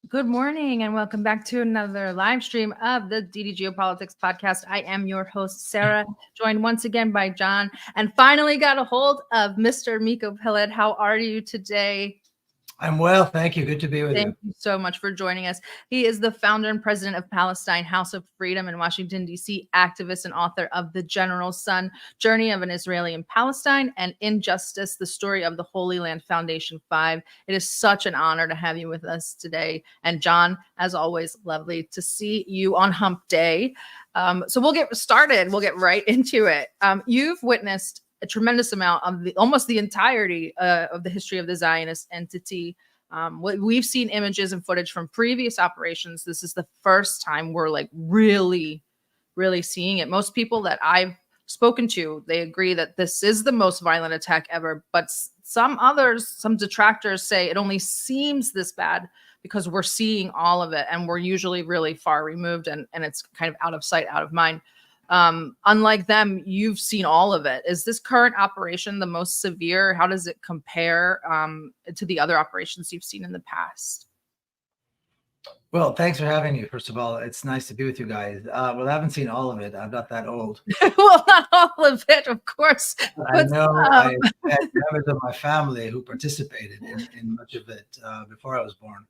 Good morning and welcome back to another live stream of the DD Geopolitics podcast. I am your host, Sarah, joined once again by John, and finally got a hold of Mr. Miko Peled. How are you today? I'm well, thank you. Good to be with you. Thank you so much for joining us. He is the founder and president of Palestine House of Freedom in Washington, D.C., activist and author of The General Son, Journey of an Israeli in Palestine, and Injustice, the Story of the Holy Land Foundation 5. It is such an honor to have you with us today. And John, as always, lovely to see you on Hump Day. So we'll get started. We'll get right into it. You've witnessed a tremendous amount of almost the entirety of the history of the Zionist entity. We've seen images and footage from previous operations. This is the first time we're like really seeing it. Most people that I've spoken to, they agree that this is the most violent attack ever. But some others, some detractors say it only seems this bad because we're seeing all of it and we're usually really far removed and it's kind of out of sight, out of mind. Unlike them, you've seen all of it. Is this current operation the most severe? How does it compare to the other operations you've seen in the past? Well, thanks for having me. First of all, it's nice to be with you guys. Well, I haven't seen all of it. I'm not that old. Well, not all of it, of course. I know I had members of my family who participated in much of it before I was born.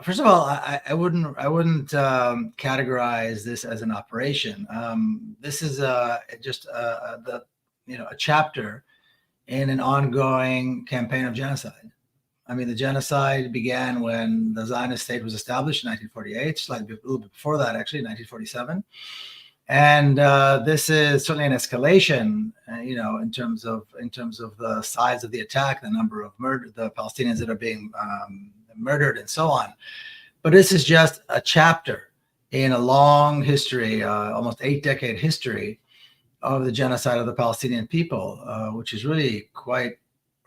First of all, I wouldn't categorize this as an operation. This is just a chapter in an ongoing campaign of genocide. I mean, the genocide began when the Zionist state was established in 1948, slightly a little bit before that, actually, 1947. And this is certainly an escalation, in terms of the size of the attack, the number of the Palestinians that are being murdered and so on. But this is just a chapter in a long history, almost 8-decade history of the genocide of the Palestinian people, which is really quite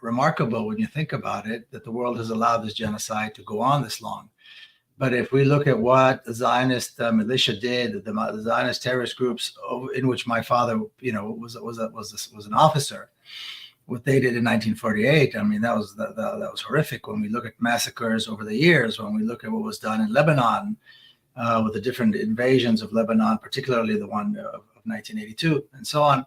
remarkable when you think about it, that the world has allowed this genocide to go on this long. But if we look at what the Zionist militia did, the Zionist terrorist groups in which my father, was an officer, what they did in 1948, I mean, that was horrific. When we look at massacres over the years, when we look at what was done in Lebanon, with the different invasions of Lebanon, particularly the one of 1982 and so on,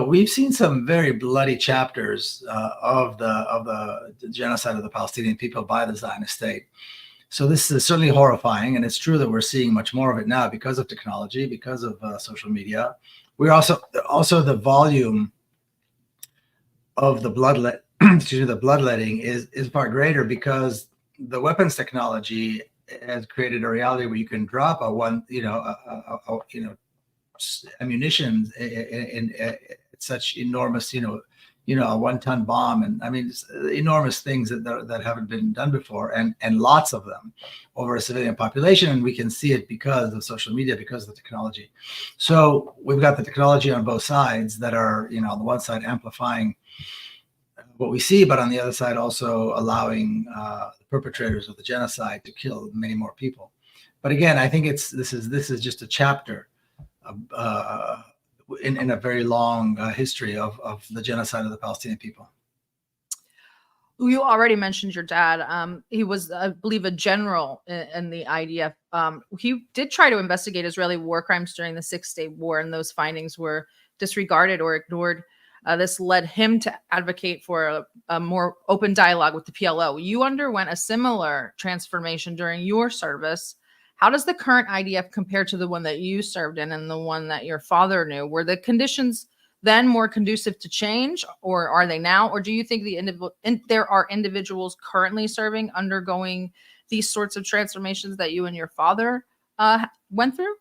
we've seen some very bloody chapters of the genocide of the Palestinian people by the Zionist state. So this is certainly horrifying, and it's true that we're seeing much more of it now because of technology, because of social media. We're also the volume of the bloodletting is far greater because the weapons technology has created a reality where you can drop ammunition in such enormous, a 1-ton bomb, and I mean enormous things that haven't been done before, and lots of them over a civilian population, and we can see it because of social media, because of the technology. So we've got the technology on both sides that are, on the one side amplifying what we see, but on the other side also allowing the perpetrators of the genocide to kill many more people. But again, I think this is just a chapter in a very long history of the genocide of the Palestinian people. You already mentioned your dad. He was, I believe, a general in the IDF. He did try to investigate Israeli war crimes during the Six-Day War, and those findings were disregarded or ignored. This led him to advocate for a more open dialogue with the PLO. You underwent a similar transformation during your service. How does the current IDF compare to the one that you served in and the one that your father knew? Were the conditions then more conducive to change, or are they now? Or do you think there are individuals currently serving undergoing these sorts of transformations that you and your father went through?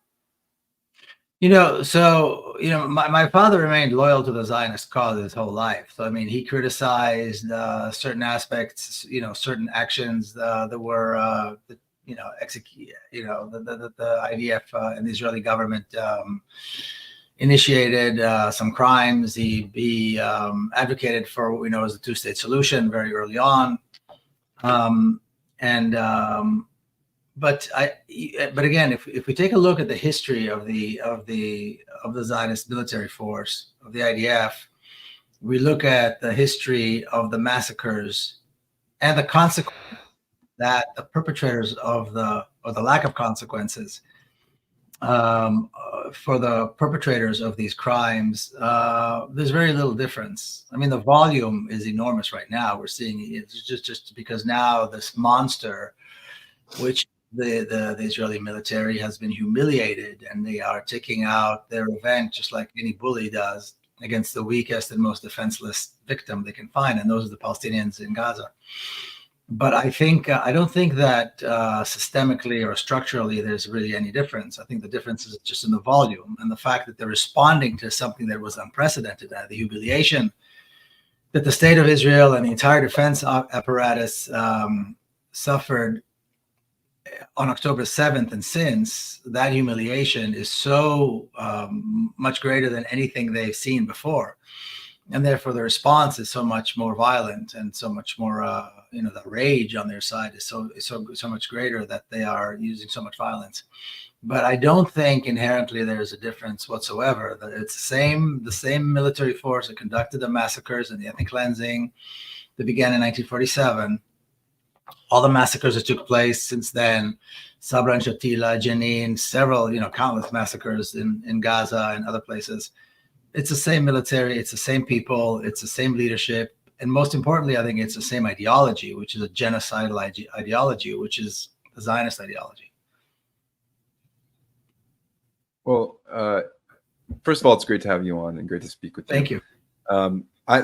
My father remained loyal to the Zionist cause his whole life. So, I mean, he criticized certain aspects, certain actions that were, the IDF and the Israeli government initiated some crimes. He advocated for what we know as the two-state solution very early on. But again, if we take a look at the history of the Zionist military force, of the IDF, we look at the history of the massacres and the consequence that the perpetrators of or the lack of consequences for the perpetrators of these crimes, there's very little difference. I mean, the volume is enormous right now. We're seeing it's just because now this monster, which the Israeli military has been humiliated, and they are taking out their revenge just like any bully does against the weakest and most defenseless victim they can find, and those are the Palestinians in Gaza. But I don't think that systemically or structurally there's really any difference. I think the difference is just in the volume and the fact that they're responding to something that was unprecedented, the humiliation that the state of Israel and the entire defense apparatus suffered on October 7th, and since. That humiliation is so much greater than anything they've seen before. And therefore the response is so much more violent and so much more, the rage on their side is so much greater that they are using so much violence. But I don't think inherently there's a difference whatsoever. That it's the same military force that conducted the massacres and the ethnic cleansing that began in 1947. All the massacres that took place since then, Sabra and Shatila, Jenin, several, countless massacres in Gaza and other places. It's the same military, it's the same people, it's the same leadership, and most importantly, I think it's the same ideology, which is a genocidal ideology, which is the Zionist ideology. Well, first of all, it's great to have you on and great to speak with you. Thank you. I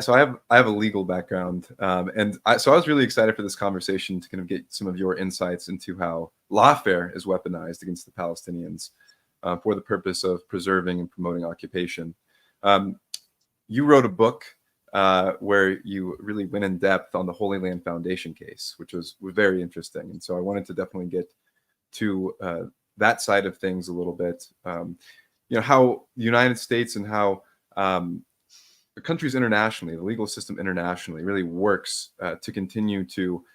have a legal background, and I was really excited for this conversation to kind of get some of your insights into how lawfare is weaponized against the Palestinians for the purpose of preserving and promoting occupation. You wrote a book where you really went in depth on the Holy Land Foundation case, which was very interesting. And so I wanted to definitely get to that side of things a little bit. How the United States and how the countries internationally, the legal system internationally, really works to continue to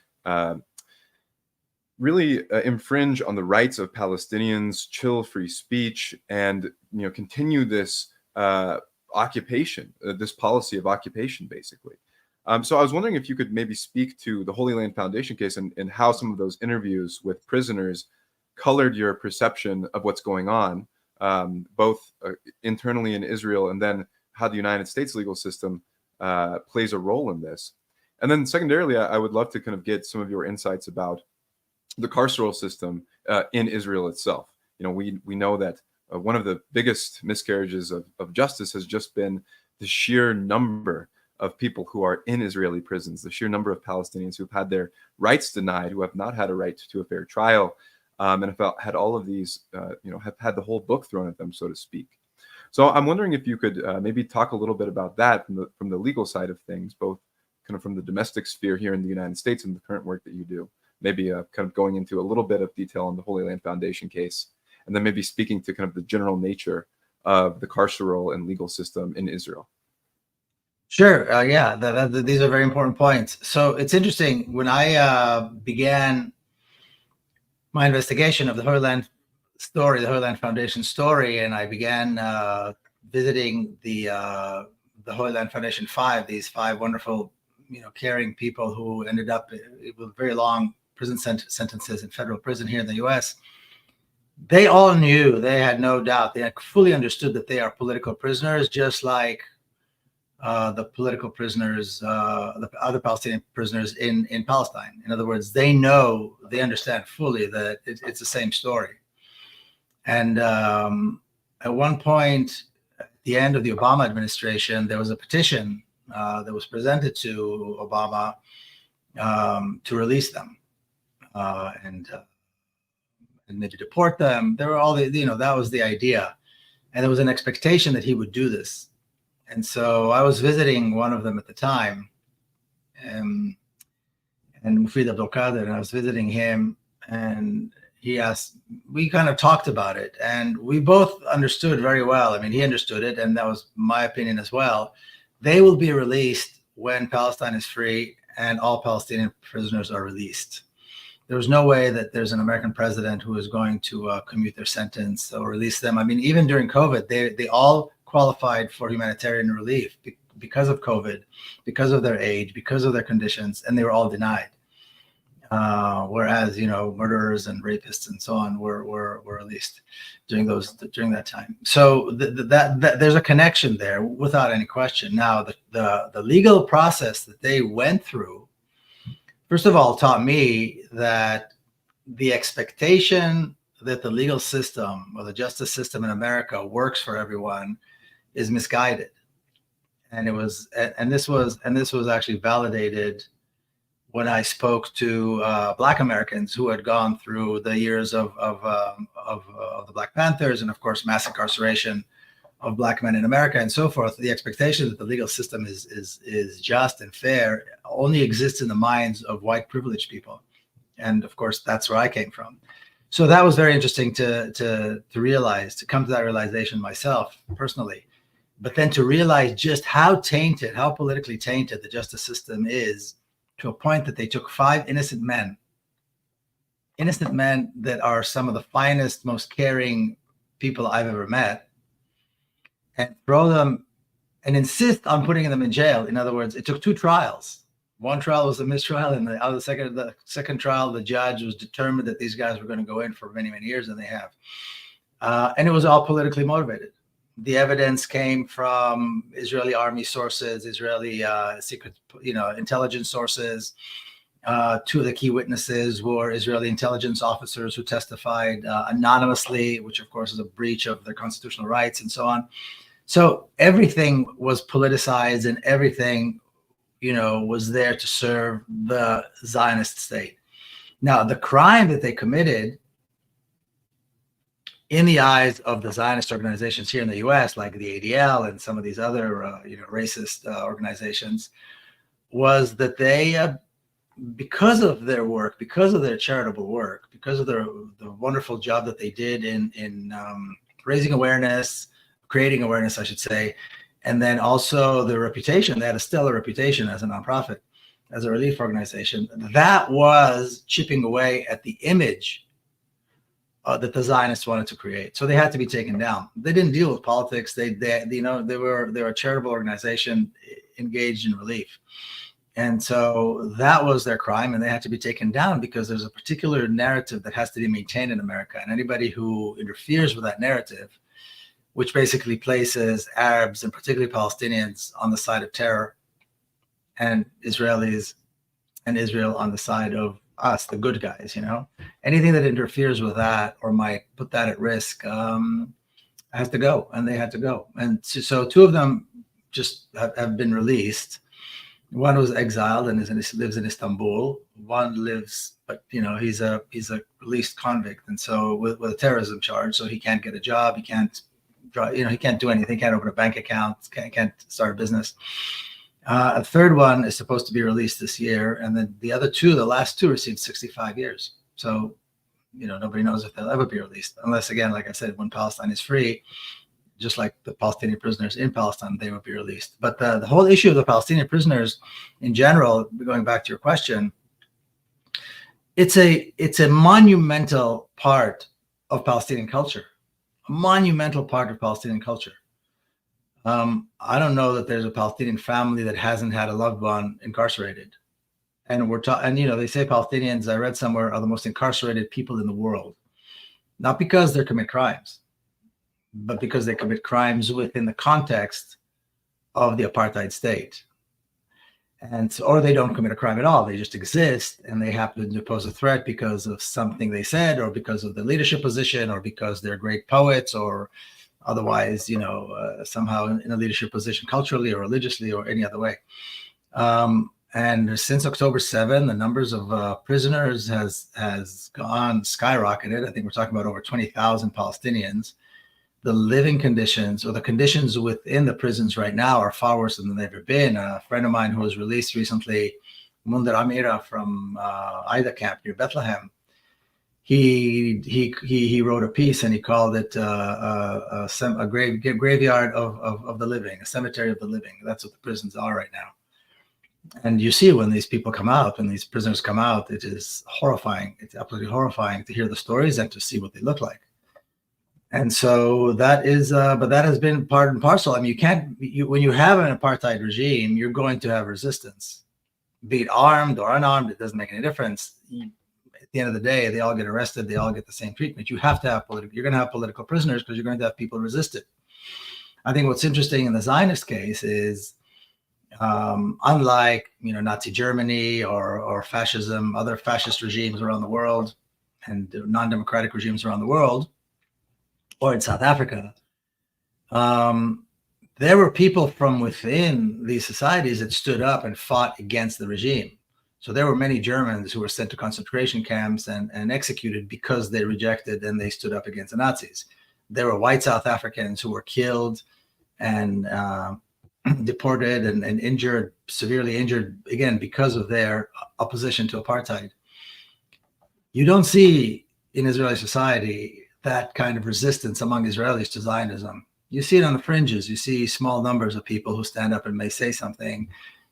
really infringe on the rights of Palestinians, chill free speech, and continue this occupation, this policy of occupation, basically. So I was wondering if you could maybe speak to the Holy Land Foundation case and how some of those interviews with prisoners colored your perception of what's going on, both internally in Israel, and then how the United States legal system plays a role in this. And then secondarily, I would love to kind of get some of your insights about the carceral system in Israel itself. We know that one of the biggest miscarriages of justice has just been the sheer number of people who are in Israeli prisons, the sheer number of Palestinians who've had their rights denied, who have not had a right to a fair trial, and have had all of these, have had the whole book thrown at them, so to speak. So I'm wondering if you could maybe talk a little bit about that from the legal side of things, both kind of from the domestic sphere here in the United States and the current work that you do. Maybe kind of going into a little bit of detail on the Holy Land Foundation case, and then maybe speaking to kind of the general nature of the carceral and legal system in Israel. Sure. These are very important points. So it's interesting. When I began my investigation of the Holy Land story, the Holy Land Foundation story, and I began visiting the Holy Land Foundation 5, these 5 wonderful, caring people who ended up with very long prison sentences in federal prison here in the U.S. They all knew, they had no doubt, they had fully understood that they are political prisoners, just like the political prisoners, the other Palestinian prisoners in Palestine. In other words, they understand fully that it's the same story. And at one point, at the end of the Obama administration, there was a petition that was presented to Obama to release them and maybe deport them. There were all the, that was the idea. And there was an expectation that he would do this. And so I was visiting one of them at the time, and Mufid Abdelkader, and I was visiting him, and he asked, we kind of talked about it, and we both understood very well. I mean, he understood it, and that was my opinion as well. They will be released when Palestine is free and all Palestinian prisoners are released. There was no way that there's an American president who is going to commute their sentence or release them. I mean, even during COVID, they all qualified for humanitarian relief because of COVID, because of their age, because of their conditions, and they were all denied. whereas murderers and rapists and so on were released during that time. So that there's a connection there without any question. Now the legal process that they went through, first of all, taught me that the expectation that the legal system or the justice system in America works for everyone is misguided. And this was actually validated when I spoke to Black Americans who had gone through the years of the Black Panthers and, of course, mass incarceration of Black men in America and so forth. The expectation that the legal system is just and fair only exists in the minds of white privileged people, and of course, that's where I came from. So that was very interesting to realize, to come to that realization myself personally. But then to realize just how tainted, how politically tainted the justice system is, to a point that they took 5 innocent men that are some of the finest, most caring people I've ever met, and throw them and insist on putting them in jail. In other words, it took 2 trials. One trial was a mistrial, and the second trial, the judge was determined that these guys were going to go in for many, many years, and they have. And it was all politically motivated. The evidence came from Israeli army sources, Israeli secret, intelligence sources. 2 of the key witnesses were Israeli intelligence officers who testified anonymously, which of course is a breach of their constitutional rights and so on. So everything was politicized, and everything, was there to serve the Zionist state. Now, the crime that they committed in the eyes of the Zionist organizations here in the U.S., like the ADL and some of these other, racist organizations, was that they, because of their work, because of their charitable work, because of the wonderful job that they did in raising awareness, creating awareness, I should say, and then also the reputation, they had a stellar reputation as a nonprofit, as a relief organization, that was chipping away at the image that the Zionists wanted to create. So they had to be taken down. They didn't deal with politics. They were a charitable organization engaged in relief. And so that was their crime, and they had to be taken down because there's a particular narrative that has to be maintained in America. And anybody who interferes with that narrative, which basically places Arabs and particularly Palestinians on the side of terror, and Israelis and Israel on the side of us, the good guys, anything that interferes with that or might put that at risk has to go, and they had to go. And so 2 of them just have been released. One was exiled and lives in Istanbul. One lives, but he's a released convict, and so with a terrorism charge, so he can't get a job, he can't he can't do anything, can't open a bank account, can't start a business. A third one is supposed to be released this year, and then the other 2, the last 2, received 65 years. So, nobody knows if they'll ever be released, unless, again, like I said, when Palestine is free, just like the Palestinian prisoners in Palestine, they will be released. But the whole issue of the Palestinian prisoners in general, going back to your question, it's a monumental part of Palestinian culture, a monumental part of Palestinian culture. I don't know that there's a Palestinian family that hasn't had a loved one incarcerated. And they say Palestinians, I read somewhere, are the most incarcerated people in the world. Not because they commit crimes, but because they commit crimes within the context of the apartheid state. Or they don't commit a crime at all. They just exist, and they happen to pose a threat because of something they said, or because of the leadership position, or because they're great poets, or otherwise, somehow in a leadership position culturally or religiously or any other way. And since October 7, the numbers of prisoners has gone skyrocketed. I think we're talking about over 20,000 Palestinians. The living conditions, or the conditions within the prisons right now, are far worse than they've ever been. A friend of mine who was released recently, Munder Amira from Ida camp near Bethlehem, he wrote a piece and he called it a graveyard of the living, a cemetery of the living. That's what the prisons are right now. And you see when these people come out, when these prisoners come out, it is horrifying. It's absolutely horrifying to hear the stories and to see what they look like. And so that is, but that has been part and parcel. I mean, when you have an apartheid regime, you're going to have resistance. be it armed or unarmed, it doesn't make any difference. At the end of the day, they all get arrested. They all get the same treatment. You have to have you're going to have political prisoners because you're going to have people resist it. I think what's interesting in the Zionist case is, unlike Nazi Germany or fascism, other fascist regimes around the world, and non-democratic regimes around the world, or in South Africa, there were people from within these societies that stood up and fought against the regime. So there were many Germans who were sent to concentration camps and executed because they rejected and they stood up against the Nazis. There were white South Africans who were killed and deported and injured, severely injured, again, because of their opposition to apartheid. You don't see in Israeli society that kind of resistance among Israelis to Zionism. You see it on the fringes. You see small numbers of people who stand up and may say something.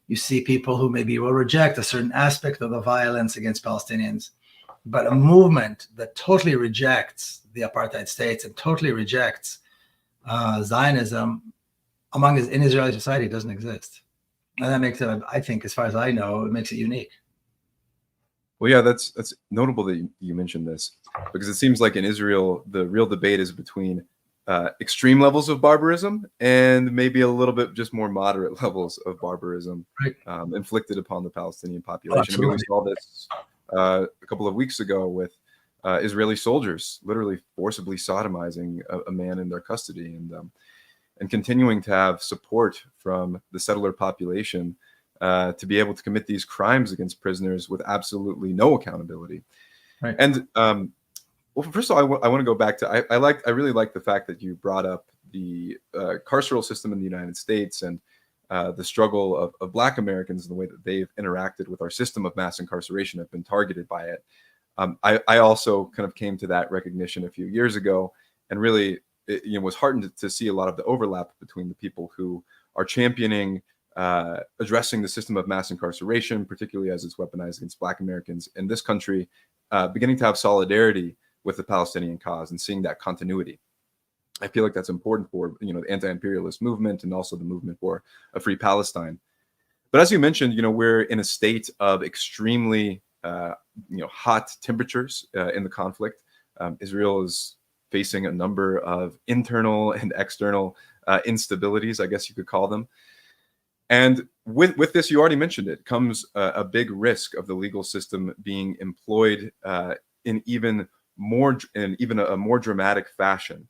You see people who maybe will reject a certain aspect of the violence against Palestinians. But a movement that totally rejects the apartheid states and totally rejects Zionism in Israeli society doesn't exist. And that makes it, I think, as far as I know, it makes it unique. Well, yeah, that's notable that you mentioned this, because it seems like in Israel, the real debate is between extreme levels of barbarism and maybe a little bit just more moderate levels of barbarism, right, inflicted upon the Palestinian population. I mean, we saw this a couple of weeks ago with Israeli soldiers literally forcibly sodomizing a man in their custody, and continuing to have support from the settler population to be able to commit these crimes against prisoners with absolutely no accountability. Right. And well, first of all, I want to go back to I really like the fact that you brought up the carceral system in the United States and the struggle of Black Americans and the way that they've interacted with our system of mass incarceration, have been targeted by it. I also kind of came to that recognition a few years ago, and really was heartened to see a lot of the overlap between the people who are championing addressing the system of mass incarceration, particularly as it's weaponized against Black Americans in this country, beginning to have solidarity with the Palestinian cause and seeing that continuity. I feel like that's important for the anti-imperialist movement and also the movement for a free Palestine. But as you mentioned, we're in a state of extremely hot temperatures in the conflict. Israel is facing a number of internal and external instabilities, I guess you could call them. And with this, you already mentioned it, comes a big risk of the legal system being employed in even a more dramatic fashion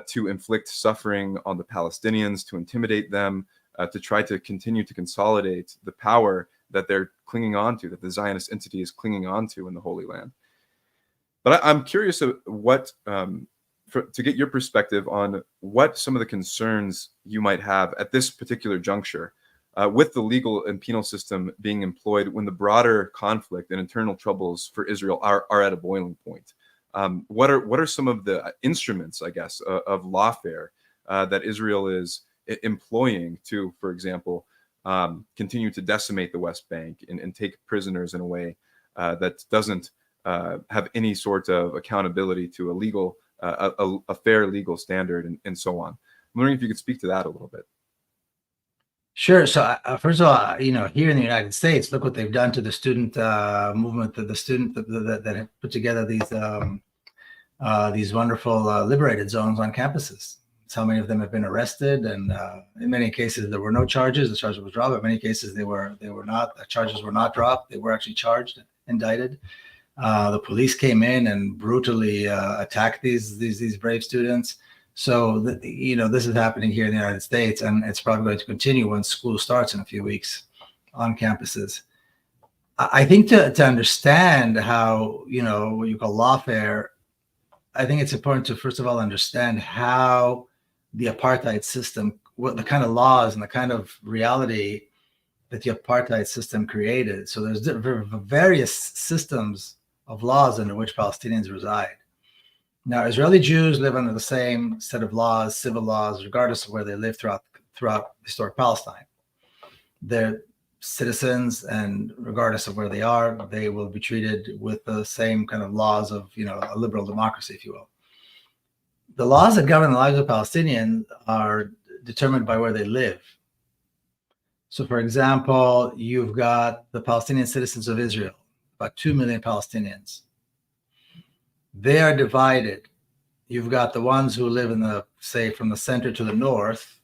to inflict suffering on the Palestinians, to intimidate them, to try to continue to consolidate the power that they're clinging on to, that the Zionist entity is clinging on to in the Holy Land. But I'm curious of to get your perspective on what some of the concerns you might have at this particular juncture with the legal and penal system being employed when the broader conflict and internal troubles for Israel are at a boiling point. What are some of the instruments, I guess, of lawfare that Israel is employing to, for example, continue to decimate the West Bank and take prisoners in a way that doesn't have any sort of accountability to a fair legal standard and so on? I'm wondering if you could speak to that a little bit. Sure. So first of all, here in the United States, look what they've done to the student movement, the student that have put together these wonderful liberated zones on campuses. So many of them have been arrested, and in many cases there were no charges. The charges were dropped. In many cases they were not. The charges were not dropped. They were actually charged, indicted. The police came in and brutally attacked these brave students. So this is happening here in the United States, and it's probably going to continue when school starts in a few weeks on campuses. I think to understand how what you call lawfare, I think it's important to first of all understand how the apartheid system, what the kind of laws and the kind of reality that the apartheid system created. So there's various systems of laws under which Palestinians reside. Now, Israeli Jews live under the same set of laws, civil laws, regardless of where they live throughout historic Palestine. They're citizens, and regardless of where they are, they will be treated with the same kind of laws of, a liberal democracy, if you will. The laws that govern the lives of Palestinians are determined by where they live. So, for example, you've got the Palestinian citizens of Israel, about 2 million Palestinians. They are divided. You've got the ones who live in the, say, from the center to the north,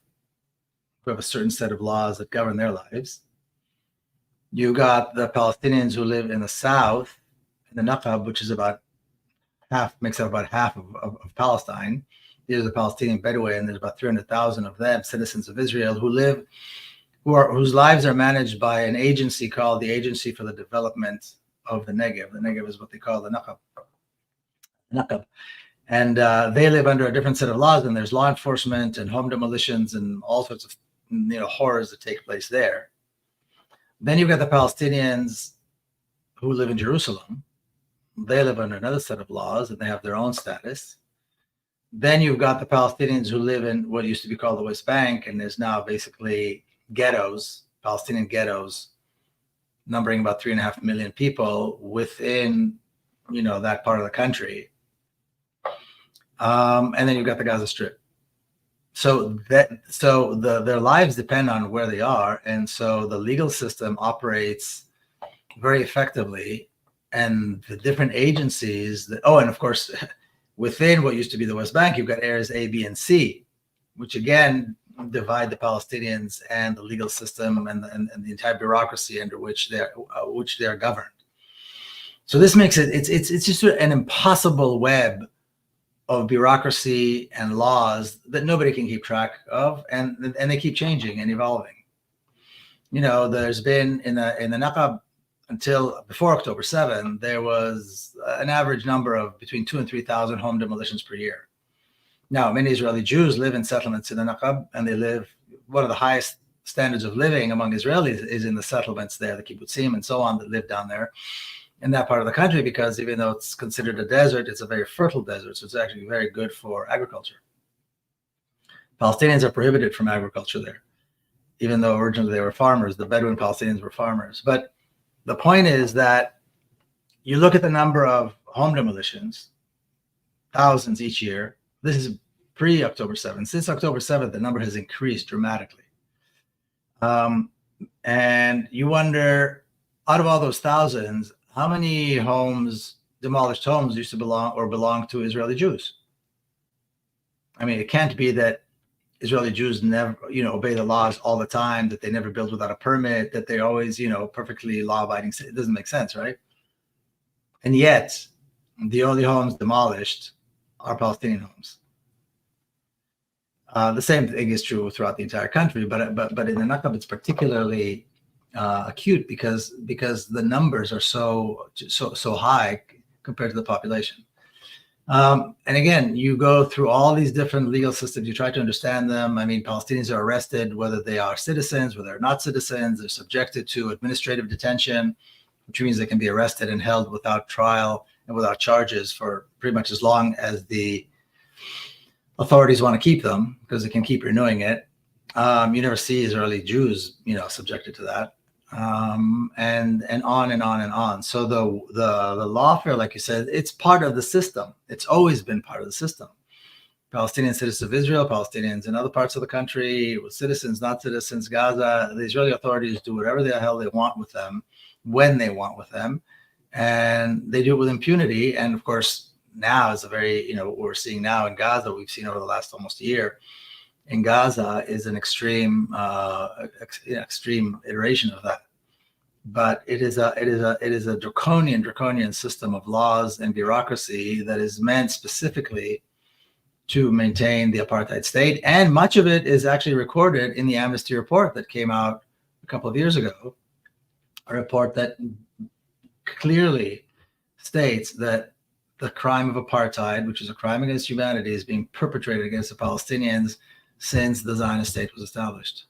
who have a certain set of laws that govern their lives. You've got the Palestinians who live in the south, in the Naqab, which is about half, makes up about half of Palestine. These are the Palestinian Bedouin. There's about 300,000 of them, citizens of Israel, who live, whose lives are managed by an agency called the Agency for the Development of the Negev. The Negev is what they call the Naqab. And they live under a different set of laws, and there's law enforcement and home demolitions and all sorts of horrors that take place there. Then you've got the Palestinians who live in Jerusalem. They live under another set of laws, and they have their own status. Then you've got the Palestinians who live in what used to be called the West Bank, and there's now basically ghettos, Palestinian ghettos, numbering about 3.5 million people within, that part of the country. And then you've got the Gaza Strip. So their lives depend on where they are, and so the legal system operates very effectively, and the different agencies that, and of course, within what used to be the West Bank, you've got areas A, B, and C, which again divide the Palestinians and the legal system and the entire bureaucracy under which they're governed. So this makes it's just an impossible web of bureaucracy and laws that nobody can keep track of, and they keep changing and evolving. There's been in the Naqab until before October 7, there was an average number of between 2,000 and 3,000 home demolitions per year. Now, many Israeli Jews live in settlements in the Naqab, and they live, one of the highest standards of living among Israelis is in the settlements there, the kibbutzim and so on, that live down there in that part of the country, because even though it's considered a desert, it's a very fertile desert, so it's actually very good for agriculture. Palestinians are prohibited from agriculture there, even though originally they were farmers. The Bedouin Palestinians were farmers. But the point is that you look at the number of home demolitions, thousands each year. This is pre-October 7th. Since October 7th, the number has increased dramatically. And you wonder, out of all those thousands, how many demolished homes used to belong to Israeli Jews? I mean, it can't be that Israeli Jews never, obey the laws all the time, that they never build without a permit, that they're always, perfectly law-abiding. It doesn't make sense, right? And yet, the only homes demolished are Palestinian homes. The same thing is true throughout the entire country, but in the Naqab, it's particularly acute because the numbers are so high compared to the population. And again, you go through all these different legal systems, you try to understand them. I mean, Palestinians are arrested, whether they are citizens, whether they're not citizens, they're subjected to administrative detention, which means they can be arrested and held without trial and without charges for pretty much as long as the authorities want to keep them, because they can keep renewing it. You never see Israeli Jews, subjected to that. And on and on and on. So the lawfare, like you said, it's part of the system. It's always been part of the system. Palestinian citizens of Israel, Palestinians in other parts of the country, citizens, not citizens, Gaza, the Israeli authorities do whatever the hell they want with them, when they want with them, and they do it with impunity. And of course, now is a very, what we're seeing now in Gaza, we've seen over the last almost year in Gaza, is an extreme iteration of that. But it is a draconian system of laws and bureaucracy that is meant specifically to maintain the apartheid state. And much of it is actually recorded in the Amnesty report that came out a couple of years ago, a report that clearly states that the crime of apartheid, which is a crime against humanity, is being perpetrated against the Palestinians since the Zionist state was established.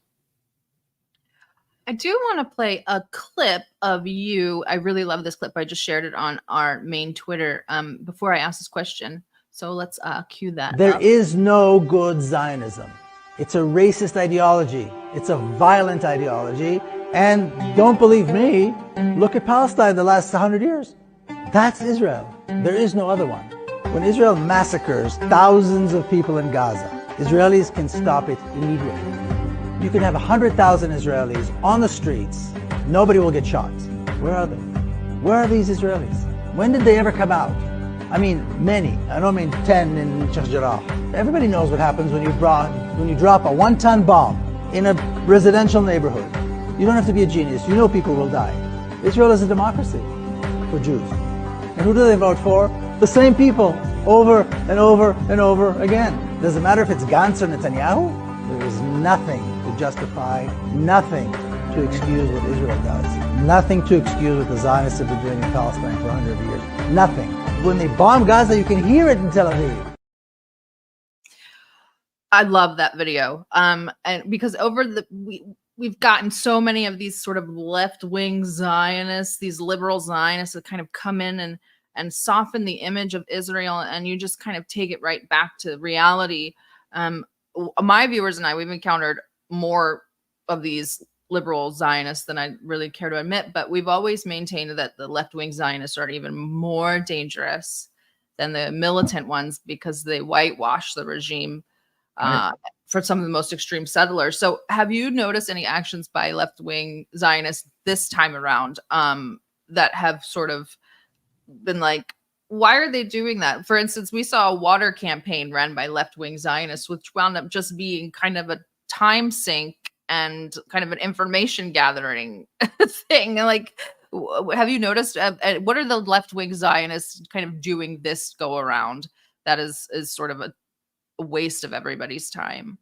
I do want to play a clip of you. I really love this clip. I just shared it on our main Twitter before I asked this question. So let's cue that. There is no good Zionism. It's a racist ideology. It's a violent ideology. And don't believe me, look at Palestine the last 100 years. That's Israel. There is no other one. When Israel massacres thousands of people in Gaza, Israelis can stop it immediately. You could have 100,000 Israelis on the streets. Nobody will get shot. Where are they? Where are these Israelis? When did they ever come out? I mean, many. I don't mean 10 in Sheikh Jarrah. Everybody knows what happens when you drop a 1-ton bomb in a residential neighborhood. You don't have to be a genius. You know people will die. Israel is a democracy for Jews. And who do they vote for? The same people over and over and over again. Does it matter if it's Gantz or Netanyahu? There is nothing to justify, nothing to excuse what Israel does. Nothing to excuse what the Zionists have been doing in Palestine for 100 years. Nothing. When they bomb Gaza, you can hear it in Tel Aviv. I love that video. And because we've gotten so many of these sort of left-wing Zionists, these liberal Zionists that kind of come in and soften the image of Israel, and you just kind of take it right back to reality. My viewers and I, we've encountered more of these liberal Zionists than I really care to admit, but we've always maintained that the left-wing Zionists are even more dangerous than the militant ones because they whitewash the regime for some of the most extreme settlers. So have you noticed any actions by left-wing Zionists this time around that have sort of been like, why are they doing that? For instance, we saw a water campaign run by left-wing Zionists, which wound up just being kind of a time sink and kind of an information gathering thing. Like, have you noticed what are the left-wing Zionists kind of doing this go around that is sort of a waste of everybody's time?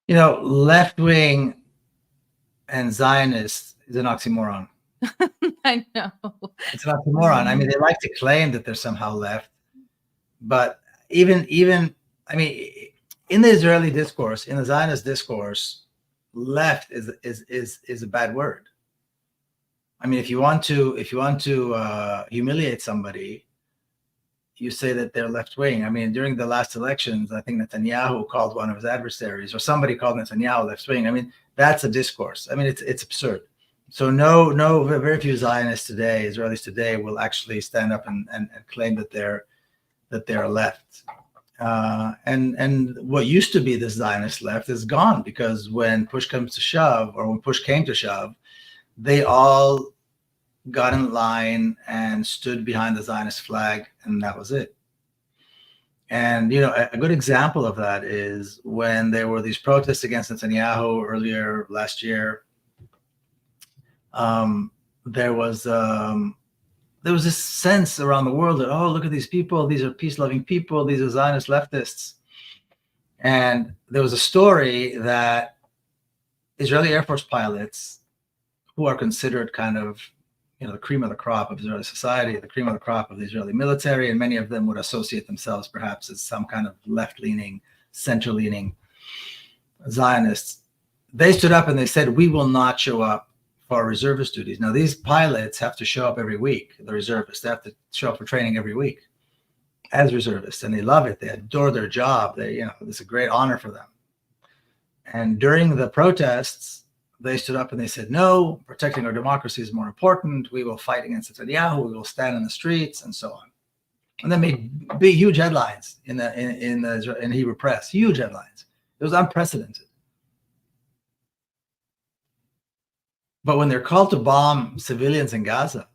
You know, left-wing and Zionist is an oxymoron. I know. It's an oxymoron. I mean, they like to claim that they're somehow left, but even I mean, in the Israeli discourse, in the Zionist discourse, left is a bad word. I mean, if you want to humiliate somebody, you say that they're left wing. I mean, during the last elections, I think Netanyahu called one of his adversaries, or somebody called Netanyahu left wing. I mean, that's a discourse. I mean, it's absurd. So very few Zionists today, Israelis today, will actually stand up and claim that they're left. And what used to be the Zionist left is gone, because when push comes to shove, or when push came to shove, they all got in line and stood behind the Zionist flag, and that was it. And, you know, a good example of that is when there were these protests against Netanyahu earlier last year. There was this sense around the world that, oh, look at these people. These are peace-loving people. These are Zionist leftists. And there was a story that Israeli Air Force pilots, who are considered kind of, you know, the cream of the crop of Israeli society, the cream of the crop of the Israeli military, and many of them would associate themselves perhaps as some kind of left-leaning, center-leaning Zionists. They stood up and they said, we will not show up for reservist duties. Now, these pilots have to show up every week, the reservists. They have to show up for training every week as reservists, and they love it. They adore their job. It's a great honor for them. And during the protests, they stood up and they said, no, protecting our democracy is more important. We will fight against Netanyahu. We will stand in the streets, and so on. And they made big, huge headlines in the Hebrew press, huge headlines. It was unprecedented. But when they're called to bomb civilians in Gaza,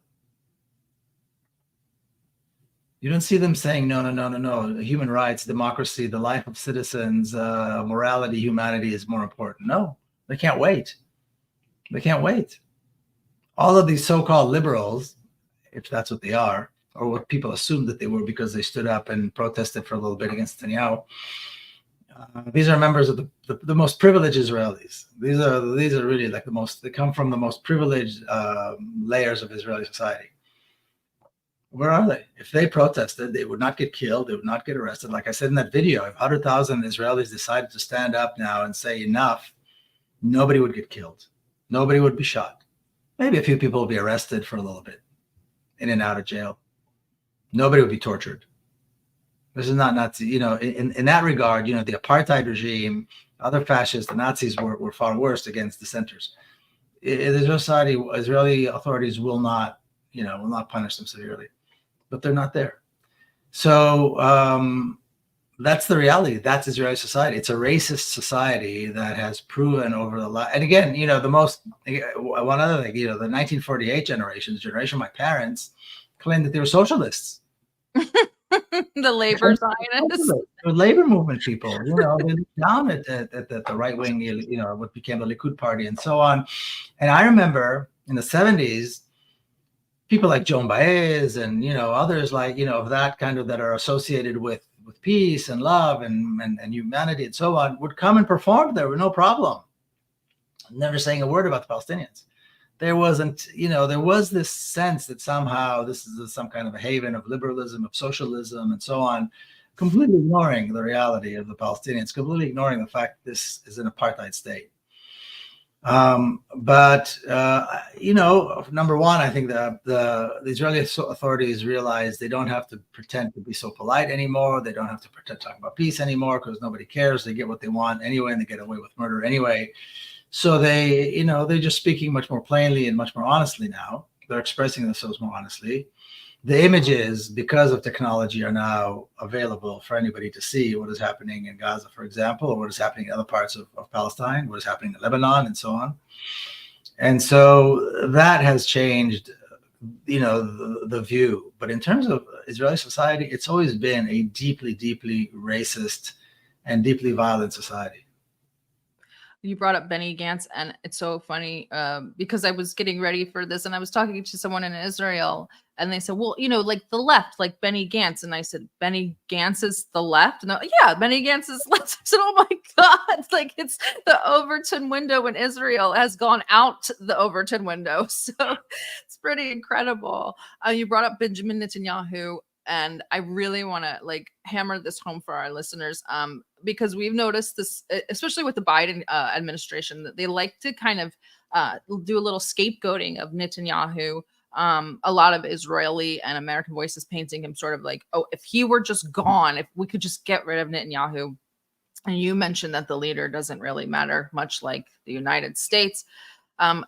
you don't see them saying, no, human rights, democracy, the life of citizens, morality, humanity is more important. No, they can't wait. They can't wait. All of these so-called liberals, if that's what they are, or what people assumed that they were because they stood up and protested for a little bit against Netanyahu, these are members of the most privileged Israelis. These are really like they come from the most privileged layers of Israeli society. Where are they? If they protested, they would not get killed. They would not get arrested. Like I said in that video, if 100,000 Israelis decided to stand up now and say enough, nobody would get killed. Nobody would be shot. Maybe a few people would be arrested for a little bit, in and out of jail. Nobody would be tortured. This is not Nazi. In that regard, the apartheid regime, other fascists, the Nazis were far worse against dissenters. Israeli authorities will not punish them severely, but they're not there. So That's the reality. That's Israeli society. It's a racist society that has proven over the last, and again, one other thing, the 1948 generation of my parents, claimed that they were socialists. The labor Zionists. The labor movement people, they looked down at the right wing, what became the Likud party and so on. And I remember in the 70s, people like Joan Baez and, others like, of that kind of that are associated with peace and love and humanity and so on would come and perform there with no problem. Never saying a word about the Palestinians. There wasn't, there was this sense that somehow this is some kind of a haven of liberalism, of socialism and so on, completely ignoring the reality of the Palestinians, completely ignoring the fact this is an apartheid state. Number one, I think the Israeli authorities realize they don't have to pretend to be so polite anymore. They don't have to pretend to talk about peace anymore because nobody cares. They get what they want anyway, and they get away with murder anyway. So they're just speaking much more plainly and much more honestly now. They're expressing themselves more honestly. The images, because of technology, are now available for anybody to see what is happening in Gaza, for example, or what is happening in other parts of Palestine, what is happening in Lebanon, and so on. And so that has changed, the view. But in terms of Israeli society, it's always been a deeply, deeply racist and deeply violent society. You brought up Benny Gantz, and it's so funny because I was getting ready for this, and I was talking to someone in Israel, and they said, "Well, like the left, like Benny Gantz," and I said, "Benny Gantz is the left?" And yeah, Benny Gantz is left. I said, "Oh my God!" Like it's the Overton window in Israel has gone out the Overton window, so it's pretty incredible. You brought up Benjamin Netanyahu. And I really want to hammer this home for our listeners, because we've noticed this, especially with the Biden administration, that they like to kind of do a little scapegoating of Netanyahu. A lot of Israeli and American voices painting him sort of like, oh, if he were just gone, if we could just get rid of Netanyahu. And you mentioned that the leader doesn't really matter, much like the United States.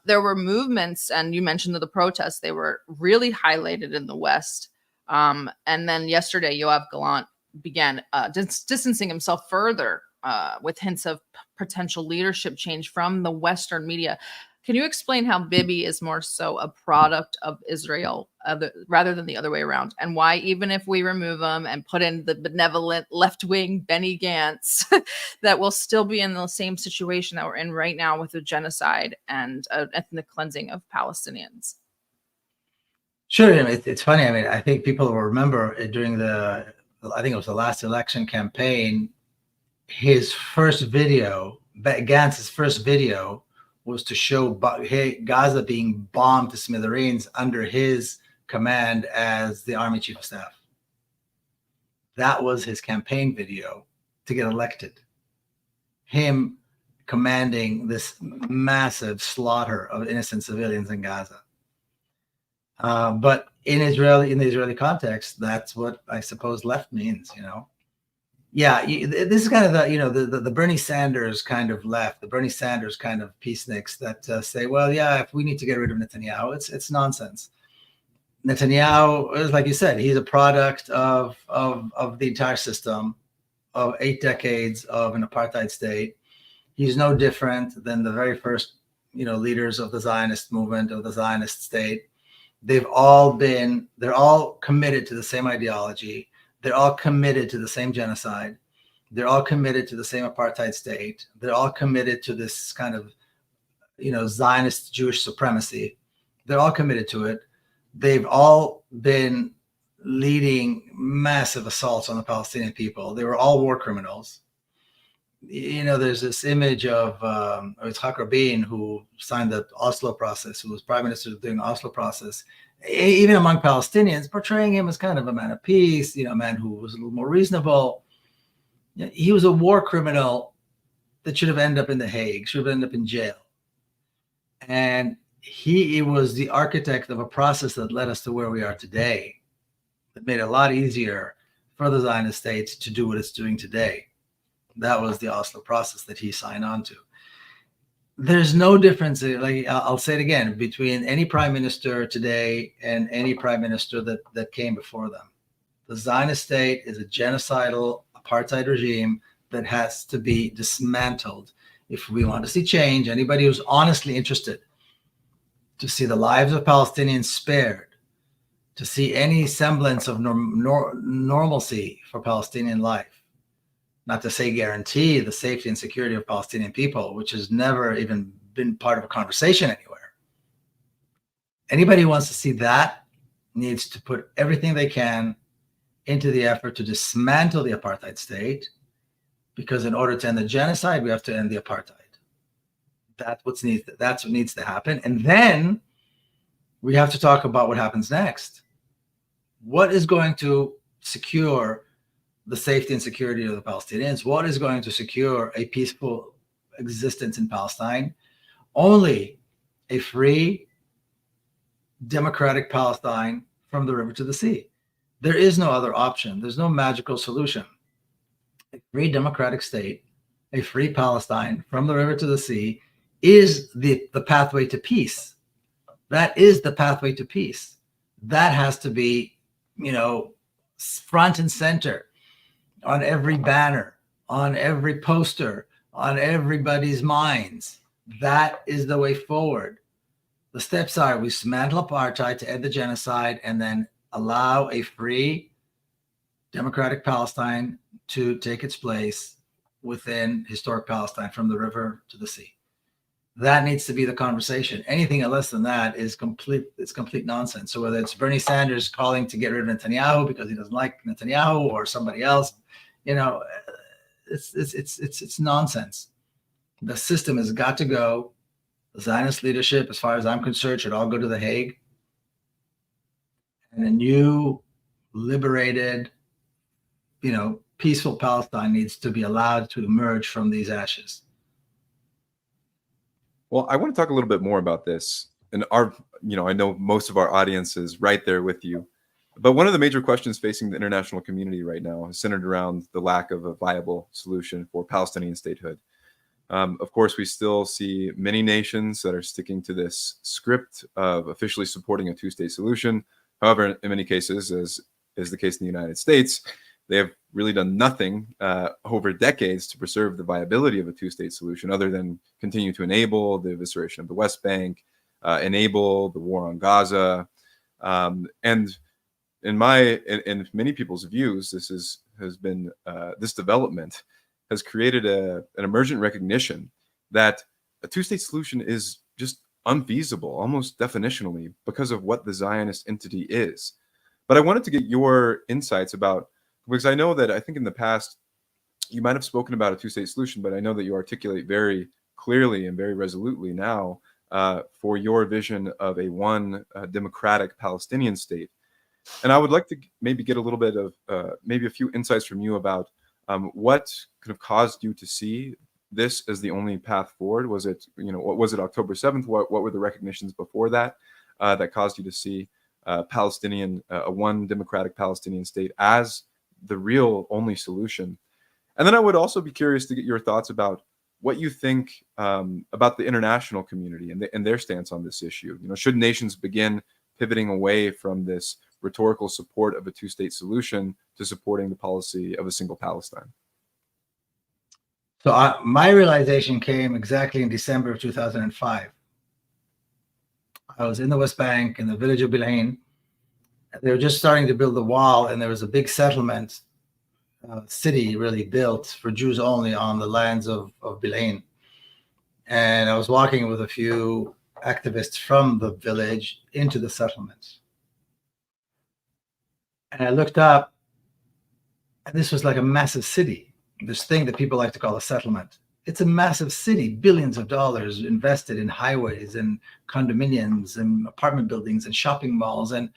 There were movements, and you mentioned that the protests, they were really highlighted in the West. And then yesterday, Yoav Gallant began distancing himself further with hints of potential leadership change from the Western media. Can you explain how Bibi is more so a product of Israel rather than the other way around? And why, even if we remove him and put in the benevolent left-wing Benny Gantz, that we'll still be in the same situation that we're in right now with the genocide and ethnic cleansing of Palestinians? Sure. It's funny. I mean, I think people will remember during I think it was the last election campaign, his first video, Gantz's first video, was to show Gaza being bombed to smithereens under his command as the Army Chief of Staff. That was his campaign video to get elected. Him commanding this massive slaughter of innocent civilians in Gaza. But in the Israeli context, that's what I suppose left means, Yeah, this is kind of the Bernie Sanders kind of left, the Bernie Sanders kind of peaceniks that say, well, yeah, if we need to get rid of Netanyahu, it's nonsense. Netanyahu is, like you said, he's a product of the entire system of 8 decades of an apartheid state. He's no different than the very first, leaders of the Zionist movement, of the Zionist state. They're all committed to the same ideology. They're all committed to the same genocide. They're all committed to the same apartheid state. They're all committed to this kind of, Zionist Jewish supremacy. They're all committed to it. They've all been leading massive assaults on the Palestinian people. They were all war criminals. There's this image of Yitzhak Rabin, who signed the Oslo process, who was prime minister during the Oslo process, even among Palestinians, portraying him as kind of a man of peace, a man who was a little more reasonable. He was a war criminal that should have ended up in The Hague, should have ended up in jail. And he was the architect of a process that led us to where we are today, that made it a lot easier for the Zionist state to do what it's doing today. That was the Oslo process that he signed on to. There's no difference, I'll say it again, between any prime minister today and any prime minister that came before them. The Zionist state is a genocidal apartheid regime that has to be dismantled. If we want to see change, anybody who's honestly interested to see the lives of Palestinians spared, to see any semblance of normalcy for Palestinian life, not to say guarantee the safety and security of Palestinian people, which has never even been part of a conversation anywhere. Anybody who wants to see that needs to put everything they can into the effort to dismantle the apartheid state, because in order to end the genocide, we have to end the apartheid. That's what needs to happen. And then we have to talk about what happens next. What is going to secure the safety and security of the Palestinians? What is going to secure a peaceful existence in Palestine? Only a free, democratic Palestine from the river to the sea. There is no other option. There's no magical solution. A free democratic state, a free Palestine from the river to the sea is the pathway to peace. That is the pathway to peace. That has to be, front and center on every banner, on every poster, on everybody's minds. That is the way forward. The steps are: we dismantle apartheid to end the genocide, and then allow a free, democratic Palestine to take its place within historic Palestine from the river to the sea. That needs to be the conversation. Anything less than that is complete nonsense. So whether it's Bernie Sanders calling to get rid of Netanyahu because he doesn't like Netanyahu, or somebody else, it's nonsense. The system has got to go. The Zionist leadership, as far as I'm concerned, should all go to The Hague. And a new, liberated, peaceful Palestine needs to be allowed to emerge from these ashes. Well, I want to talk a little bit more about this. And I know most of our audience is right there with you. But one of the major questions facing the international community right now is centered around the lack of a viable solution for Palestinian statehood. Of course, we still see many nations that are sticking to this script of officially supporting a two-state solution. However, in many cases, as is the case in the United States, they have really done nothing over decades to preserve the viability of a two-state solution, other than continue to enable the evisceration of the West Bank, enable the war on Gaza. And in many people's views, this development has created an emergent recognition that a two-state solution is just unfeasible, almost definitionally, because of what the Zionist entity is. But I wanted to get your insights about, because I know that I think in the past you might have spoken about a two-state solution, but I know that you articulate very clearly and very resolutely now for your vision of a democratic Palestinian state. And I would like to maybe get a little bit of maybe a few insights from you about what could have caused you to see this as the only path forward. Was it, what was it, October 7th? What were the recognitions before that that caused you to see one democratic Palestinian state as the real only solution? And then I would also be curious to get your thoughts about what you think about the international community and their stance on this issue. Should nations begin pivoting away from this rhetorical support of a two-state solution to supporting the policy of a single Palestine? So my realization came exactly in December of 2005. I was in the West Bank in the village of Bilain. They were just starting to build the wall, and there was a big settlement city really built for Jews only on the lands of Bilain. And I was walking with a few activists from the village into the settlement. And I looked up, and this was like a massive city. This thing that people like to call a settlement. It's a massive city, billions of dollars invested in highways and condominiums and apartment buildings and shopping malls. And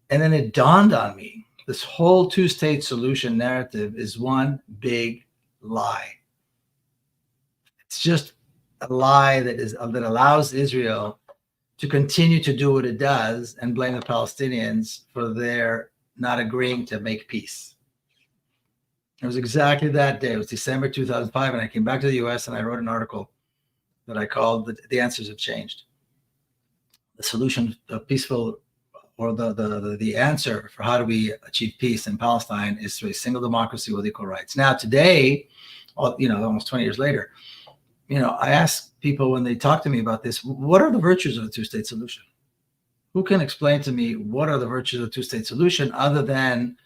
then it dawned on me, this whole two-state solution narrative is one big lie. It's just a lie that allows Israel to continue to do what it does and blame the Palestinians for their not agreeing to make peace. It was exactly that day. It was December 2005, and I came back to the US and I wrote an article that I called The Answers Have Changed. The solution, the peaceful or the answer for how do we achieve peace in Palestine is through a single democracy with equal rights. Now, today, almost 20 years later, I ask people when they talk to me about this, what are the virtues of a two-state solution? Who can explain to me what are the virtues of a two-state solution other than,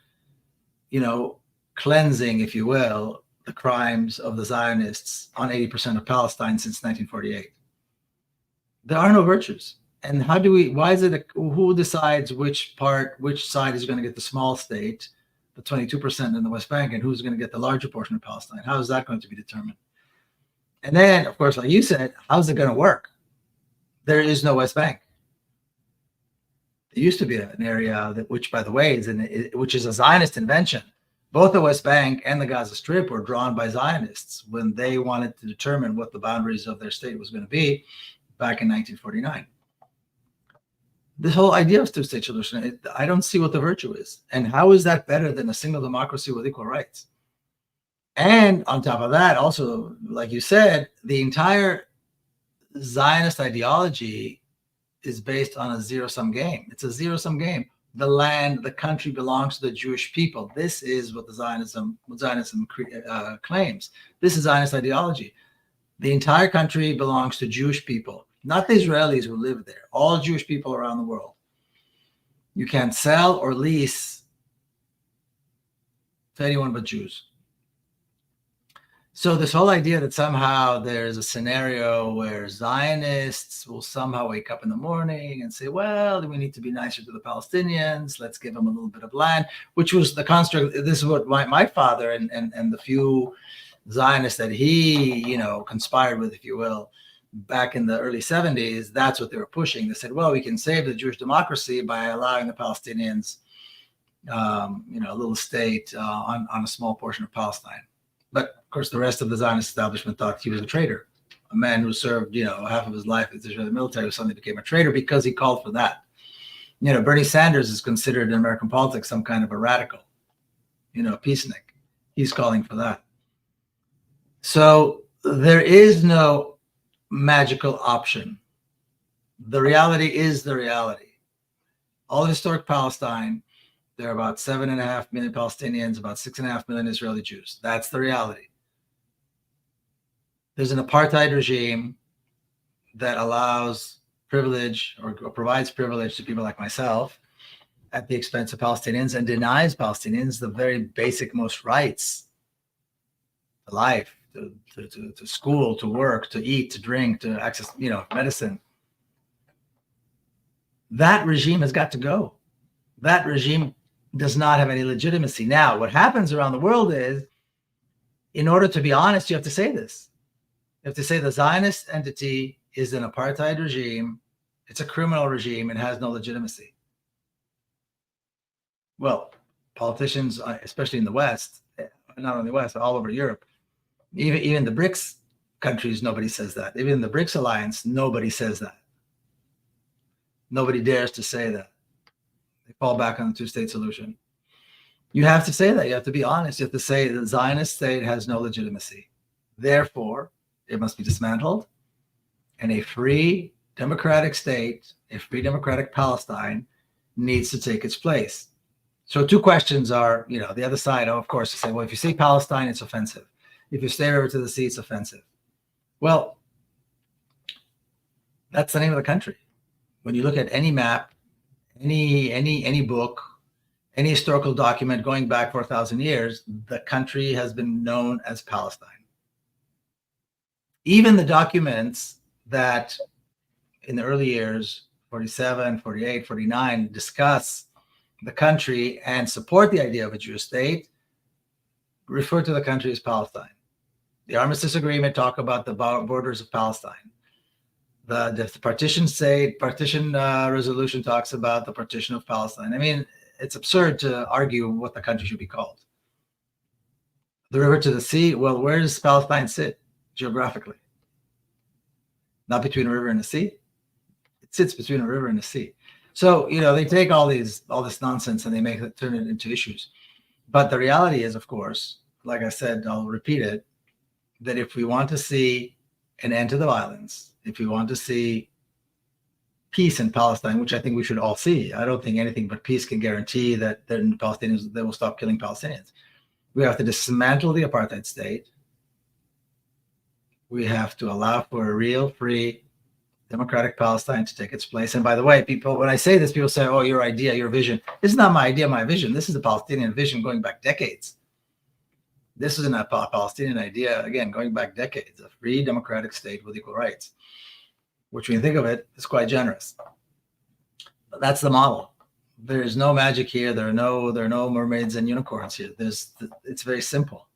cleansing, if you will, the crimes of the Zionists on 80% of Palestine since 1948? There are no virtues. And who decides which side is going to get the small state, the 22% in the West Bank, and who's going to get the larger portion of Palestine? How is that going to be determined? And then, of course, like you said, how's it going to work? There is no West Bank. There used to be an area which, by the way, which is a Zionist invention. Both the West Bank and the Gaza Strip were drawn by Zionists when they wanted to determine what the boundaries of their state was going to be back in 1949. This whole idea of two-state solution, I don't see what the virtue is. And how is that better than a single democracy with equal rights? And on top of that, also, like you said, the entire Zionist ideology is based on a zero-sum game. It's a zero-sum game. The country belongs to the Jewish people. This is what Zionism claims. This is Zionist ideology. The entire country belongs to Jewish people, not the Israelis who live there, all Jewish people around the world. You can't sell or lease to anyone but Jews. So this whole idea that somehow there's a scenario where Zionists will somehow wake up in the morning and say, well, we need to be nicer to the Palestinians, let's give them a little bit of land, which was the construct. This is what my father and the few Zionists that he, conspired with, if you will, back in the early 70s, that's what they were pushing. They said, well, we can save the Jewish democracy by allowing the Palestinians, a little state on a small portion of Palestine. But of course, the rest of the Zionist establishment thought he was a traitor, a man who served, half of his life in the Israeli military, who suddenly became a traitor because he called for that. Bernie Sanders is considered in American politics some kind of a radical, a peacenik. He's calling for that. So there is no magical option. The reality is the reality. All historic Palestine, there are about 7.5 million Palestinians, about 6.5 million Israeli Jews. That's the reality. There's an apartheid regime that allows privilege or provides privilege to people like myself at the expense of Palestinians and denies Palestinians the very basic most rights to life, to school, to work, to eat, to drink, to access, medicine. That regime has got to go. That regime does not have any legitimacy. Now, what happens around the world is, in order to be honest, you have to say this. You have to say the Zionist entity is an apartheid regime. It's a criminal regime and has no legitimacy. Well, politicians, especially in the West, not only the West, but all over Europe, even the BRICS countries, nobody says that. Even the BRICS alliance, nobody says that. Nobody dares to say that. They fall back on the two-state solution. You have to say that. You have to be honest. You have to say the Zionist state has no legitimacy. Therefore, it must be dismantled, and a free democratic state, a free democratic Palestine, needs to take its place. So two questions are, the other side, of course, to say, well, if you say Palestine, it's offensive. If you stay river to the sea, it's offensive. Well, that's the name of the country. When you look at any map, any book, any historical document going back 4,000 years, the country has been known as Palestine. Even the documents that in the early years, 47, 48, 49, discuss the country and support the idea of a Jewish state, refer to the country as Palestine. The Armistice Agreement talk about the borders of Palestine. The partition resolution talks about the partition of Palestine. I mean, it's absurd to argue what the country should be called. The river to the sea, well, where does Palestine sit geographically? Not between a river and a sea. It sits between a river and a sea. So, they take all this nonsense and they turn it into issues. But the reality is, of course, like I said, I'll repeat it, that if we want to see an end to the violence, if we want to see peace in Palestine, which I think we should all see. I don't think anything but peace can guarantee that the Palestinians, they will stop killing Palestinians. We have to dismantle the apartheid state. We have to allow for a real, free, democratic Palestine to take its place. And by the way, people, when I say this, people say, oh, your idea, your vision. This is not my idea, my vision. This is the Palestinian vision going back decades. This is a Palestinian idea, again, going back decades, a free, democratic state with equal rights, which when you think of it, is quite generous. But that's the model. There is no magic here. There are no mermaids and unicorns here. It's very simple.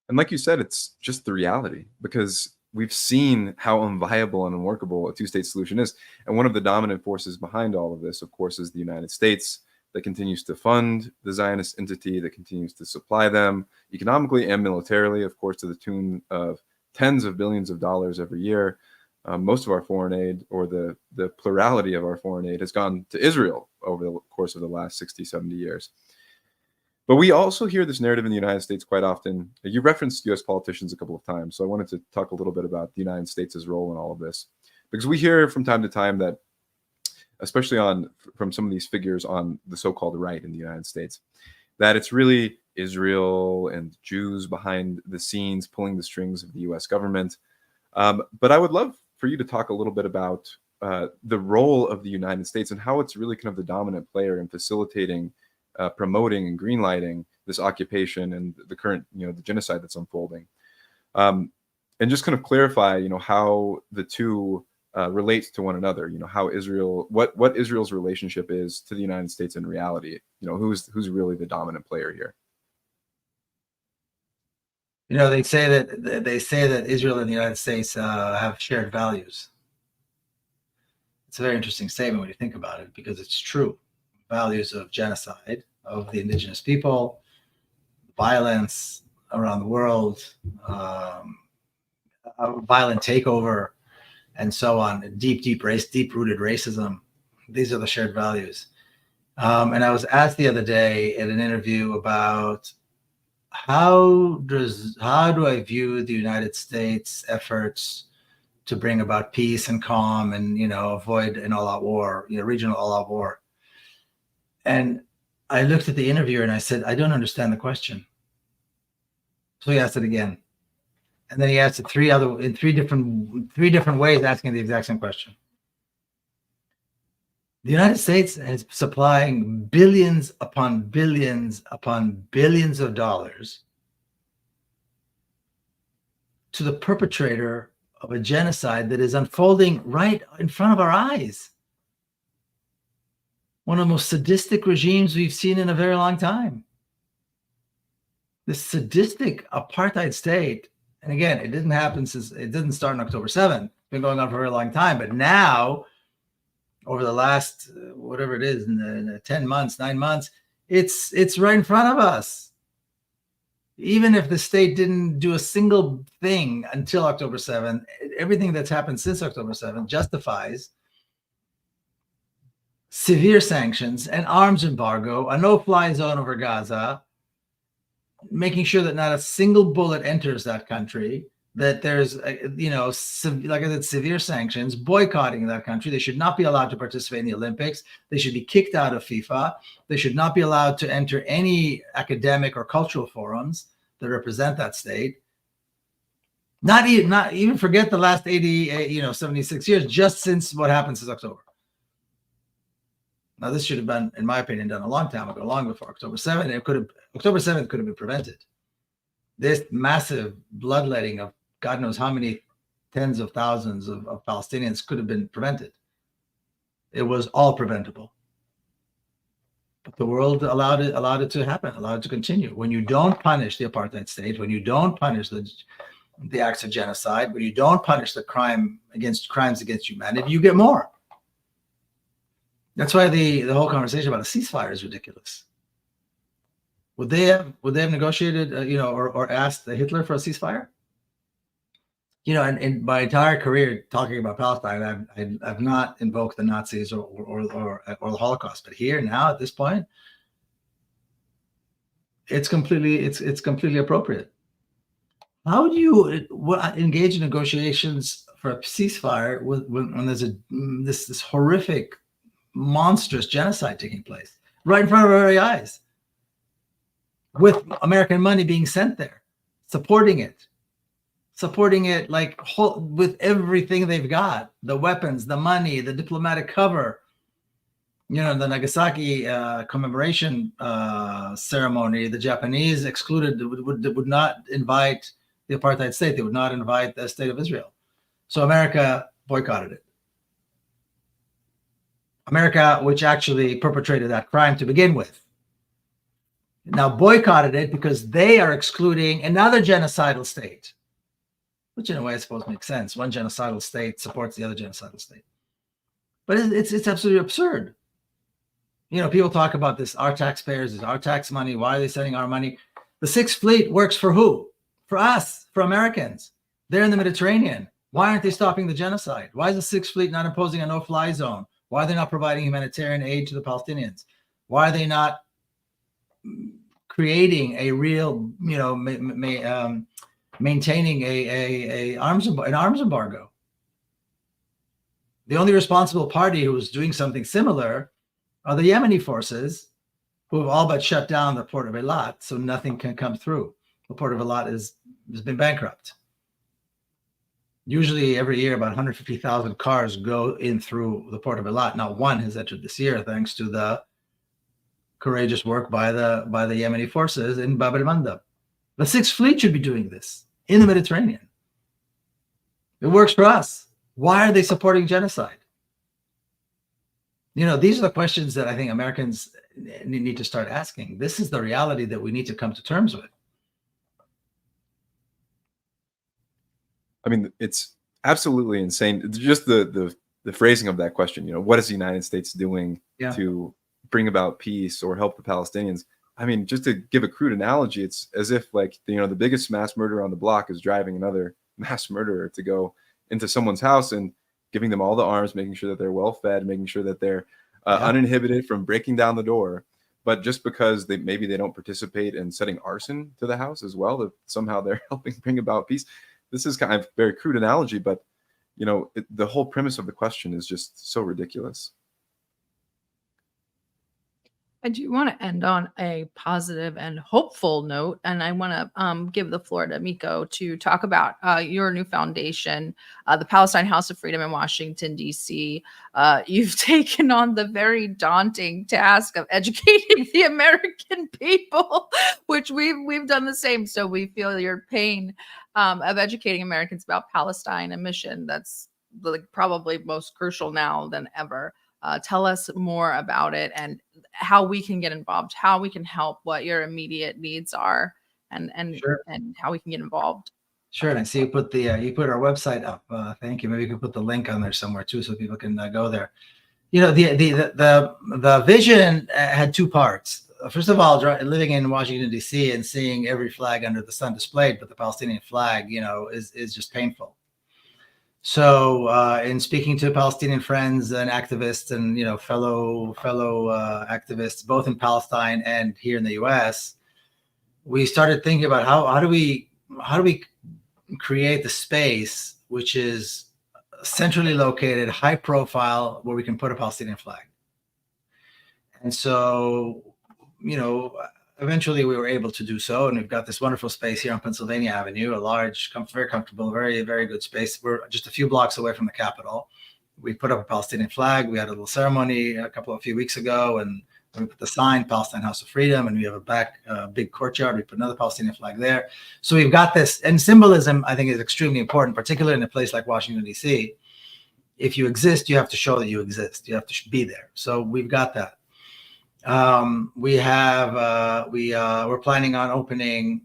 And like you said, it's just the reality, because we've seen how unviable and unworkable a two-state solution is. And one of the dominant forces behind all of this, of course, is the United States, that continues to fund the Zionist entity, that continues to supply them economically and militarily, of course, to the tune of tens of billions of dollars every year. Most of our foreign aid, or the plurality of our foreign aid, has gone to Israel over the course of the last 60, 70 years. But we also hear this narrative in the United States quite often. You referenced U.S. politicians a couple of times, so I wanted to talk a little bit about the United States' role in all of this. Because we hear from time to time that, especially from some of these figures on the so-called right in the United States, that it's really Israel and Jews behind the scenes pulling the strings of the U.S. government. But I would love for you to talk a little bit about the role of the United States and how it's really kind of the dominant player in facilitating, promoting, and greenlighting this occupation and the current, the genocide that's unfolding. And just kind of clarify, how the two relate to one another. How Israel, what Israel's relationship is to the United States in reality. Who's really the dominant player here. They say that Israel and the United States have shared values. It's a very interesting statement when you think about it, because it's true. Values of genocide of the indigenous people, violence around the world, violent takeover, and so on. Deep-rooted racism. These are the shared values. And I was asked the other day in an interview about how do I view the United States efforts to bring about peace and calm and avoid an all-out war, regional all-out war. And I looked at the interviewer and I said, I don't understand the question. So he asked it again, and then he asked it three different ways, asking the exact same question. The United States is supplying billions upon billions upon billions of dollars to the perpetrator of a genocide that is unfolding right in front of our eyes. One of the most sadistic regimes we've seen in a very long time. This sadistic apartheid state, and again, it didn't start on October 7th. It's been going on for a very long time, but now, over the last, whatever it is, in 10 months, 9 months, it's right in front of us. Even if the state didn't do a single thing until October 7th, everything that's happened since October 7th justifies severe sanctions, an arms embargo, a no-fly zone over Gaza, making sure that not a single bullet enters that country, that there's, like I said, severe sanctions, boycotting that country. They should not be allowed to participate in the Olympics. They should be kicked out of FIFA. They should not be allowed to enter any academic or cultural forums that represent that state. Not even forget the last 76 years, just since what happened since October. Now, this should have been, in my opinion, done a long time ago, long before October 7th. October 7th could have been prevented. This massive bloodletting of God knows how many tens of thousands of Palestinians could have been prevented. It was all preventable. But the world allowed it to happen, allowed it to continue. When you don't punish the apartheid state, when you don't punish the acts of genocide, when you don't punish the crimes against humanity, you get more. That's why the whole conversation about a ceasefire is ridiculous. Would they have negotiated, or asked Hitler for a ceasefire? And in my entire career talking about Palestine, I've not invoked the Nazis or the Holocaust. But here now, at this point, it's completely appropriate. How do you engage in negotiations for a ceasefire when there's this horrific, monstrous genocide taking place right in front of our very eyes, with American money being sent there, supporting it like with everything they've got, the weapons, the money, the diplomatic cover. You know, the Nagasaki commemoration ceremony, the Japanese excluded, would not invite the apartheid state. They would not invite the state of Israel. So America boycotted it. America, which actually perpetrated that crime to begin with, now boycotted it because they are excluding another genocidal state, which in a way I suppose makes sense. One genocidal state supports the other genocidal state. But it's absolutely absurd. You know, people talk about this, our taxpayers, is our tax money. Why are they sending our money? The Sixth Fleet works for who? For us, for Americans. They're in the Mediterranean. Why aren't they stopping the genocide? Why is the Sixth Fleet not imposing a no-fly zone? Why are they not providing humanitarian aid to the Palestinians? Why are they not creating a real, you know, maintaining an arms embargo? The only responsible party who is doing something similar are the Yemeni forces, who have all but shut down the port of Eilat, so nothing can come through. The port of Eilat has been bankrupt. Usually every year, about 150,000 cars go in through the port of Eilat. Not one has entered this year, thanks to the courageous work by the Yemeni forces in Bab el-Mandab. The Sixth Fleet should be doing this in the Mediterranean. It works for us. Why are they supporting genocide? You know, these are the questions that I think Americans need to start asking. This is the reality that we need to come to terms with. I mean, it's absolutely insane. Just the phrasing of that question, you know, what is the United States doing to bring about peace or help the Palestinians? I mean, just to give a crude analogy, it's as if, like, you know, the biggest mass murderer on the block is driving another mass murderer to go into someone's house and giving them all the arms, making sure that they're well fed, making sure that they're uninhibited from breaking down the door. But just because maybe they don't participate in setting arson to the house as well, that somehow they're helping bring about peace. This is kind of a very crude analogy, but, you know, the whole premise of the question is just so ridiculous. I do want to end on a positive and hopeful note, and I want to give the floor to Miko to talk about your new foundation, the Palestine House of Freedom in Washington, D.C. You've taken on the very daunting task of educating the American people, which we've done the same. So we feel your pain of educating Americans about Palestine, a mission that's probably most crucial now than ever. Tell us more about it and how we can get involved, how we can help, what your immediate needs are, and Sure. and how we can get involved. Sure. And I see you put you put our website up. Thank you. Maybe you can put the link on there somewhere too, so people can go there. You know, the vision had two parts. First of all, living in Washington D.C. and seeing every flag under the sun displayed, but the Palestinian flag, you know, is just painful. So in speaking to Palestinian friends and activists and, you know, fellow activists, both in Palestine and here in the U.S., we started thinking about how do we create the space which is centrally located, high profile, where we can put a Palestinian flag. And so, you know, eventually we were able to do so, and we've got this wonderful space here on Pennsylvania Avenue, a large, very comfortable, very, very good space. We're just a few blocks away from the Capitol. We put up a Palestinian flag. We had a little ceremony a few weeks ago, and we put the sign, Palestine House of Freedom, and we have a big courtyard. We put another Palestinian flag there. So we've got this, and symbolism, I think, is extremely important, particularly in a place like Washington, D.C. If you exist, you have to show that you exist. You have to be there. So we've got that. We're planning on opening,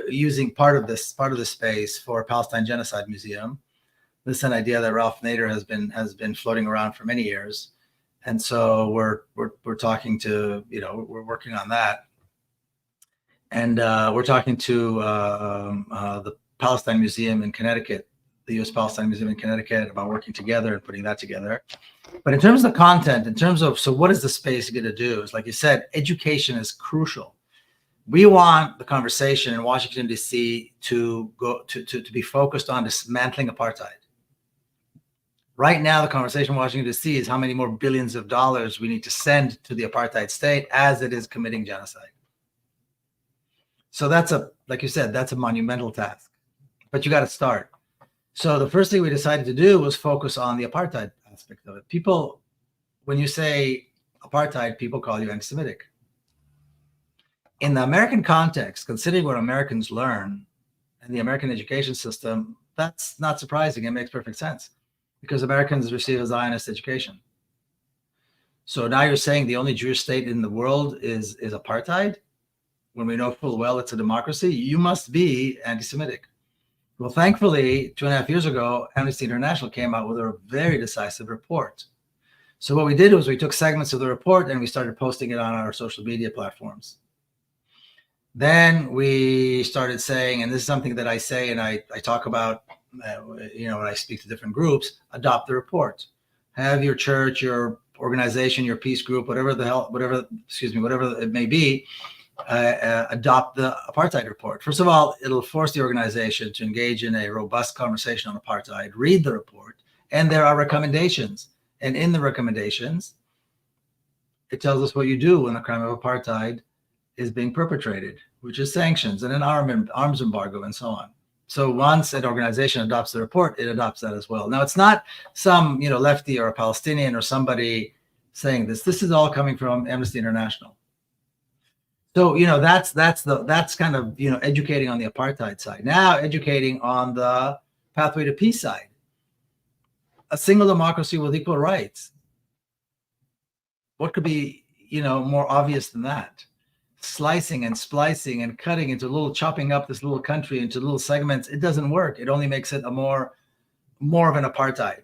using part of this space for a Palestine Genocide Museum. This is an idea that Ralph Nader has been floating around for many years, and so we're talking to, you know, we're working on that, and we're talking to the Palestine Museum in Connecticut, the U.S. Palestine Museum in Connecticut, about working together and putting that together. But in terms of the content, in terms of, so what is the space going to do? It's like you said, education is crucial. We want the conversation in Washington, D.C. to be focused on dismantling apartheid. Right now, the conversation in Washington, D.C. is how many more billions of dollars we need to send to the apartheid state as it is committing genocide. So that's like you said, that's a monumental task, but you got to start. So the first thing we decided to do was focus on the apartheid aspect of it. People, when you say apartheid, people call you anti-Semitic. In the American context, considering what Americans learn and the American education system, that's not surprising. It makes perfect sense because Americans receive a Zionist education. So now you're saying the only Jewish state in the world is apartheid, when we know full well it's a democracy? You must be anti-Semitic. Well, thankfully, 2.5 years ago, Amnesty International came out with a very decisive report. So what we did was we took segments of the report and we started posting it on our social media platforms. Then we started saying, and this is something that I say and I talk about, when I speak to different groups, adopt the report. Have your church, your organization, your peace group, whatever it may be, adopt the apartheid report. First of all, it'll force the organization to engage in a robust conversation on apartheid, read the report, and there are recommendations. And in the recommendations, it tells us what you do when a crime of apartheid is being perpetrated, which is sanctions and an arms embargo and so on. So once an organization adopts the report, it adopts that as well. Now, it's not some lefty or a Palestinian or somebody saying this. This is all coming from Amnesty International. So that's kind of educating on the apartheid side. Now educating on the pathway to peace side. A single democracy with equal rights. What could be more obvious than that? Slicing and splicing and cutting into chopping up this little country into little segments, it doesn't work. It only makes it a more of an apartheid.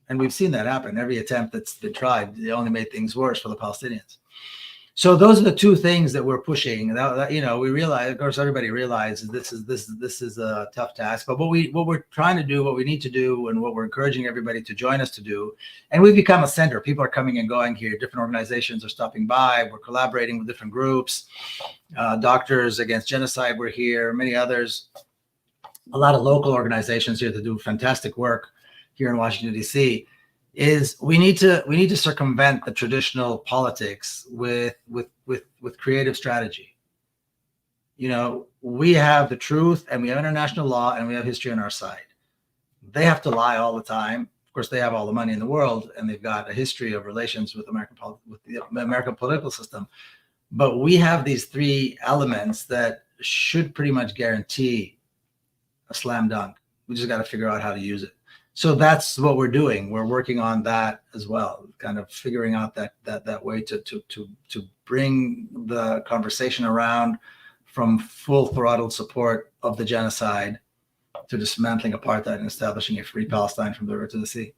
And we've seen that happen. Every attempt that's been tried, it only made things worse for the Palestinians. So those are the two things that we're pushing. We realize, of course, everybody realizes this is a tough task. But what we're trying to do, what we need to do, and what we're encouraging everybody to join us to do, and we've become a center. People are coming and going here. Different organizations are stopping by. We're collaborating with different groups. Doctors Against Genocide, we're here. Many others. A lot of local organizations here that do fantastic work here in Washington, D.C. is we need to circumvent the traditional politics with creative strategy. We have the truth and we have international law and we have history on our side. They have to lie all the time. Of course, they have all the money in the world and they've got a history of relations with the American political system. But we have these three elements that should pretty much guarantee a slam dunk. We just got to figure out how to use it. So that's what we're doing. We're working on that as well, kind of figuring out that way to bring the conversation around from full throttled support of the genocide to dismantling apartheid and establishing a free Palestine from the river to the sea.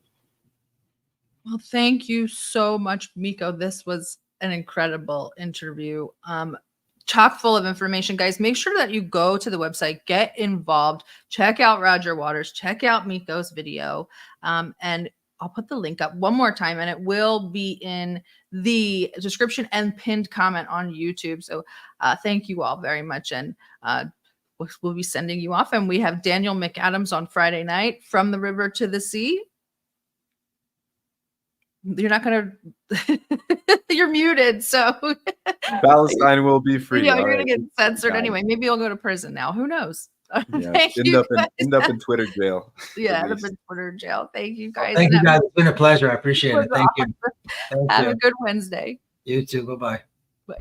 Well, thank you so much, Miko. This was an incredible interview. Chock full of information, guys. Make sure that you go to the website, get involved, check out Roger Waters, check out Miko's video, and I'll put the link up one more time, and it will be in the description and pinned comment on YouTube. So thank you all very much, and we'll be sending you off. And we have Daniel McAdams on Friday night, From the River to the Sea. You're not gonna you're muted, so Palestine will be free. Yeah, you're gonna get censored anyway. Maybe you'll go to prison now. Who knows? End up in Twitter jail. Yeah, end up in Twitter jail. Thank you guys. Thank you guys. It's been a pleasure. I appreciate it. Thank you. Have a good Wednesday. You too. Bye-bye. Bye.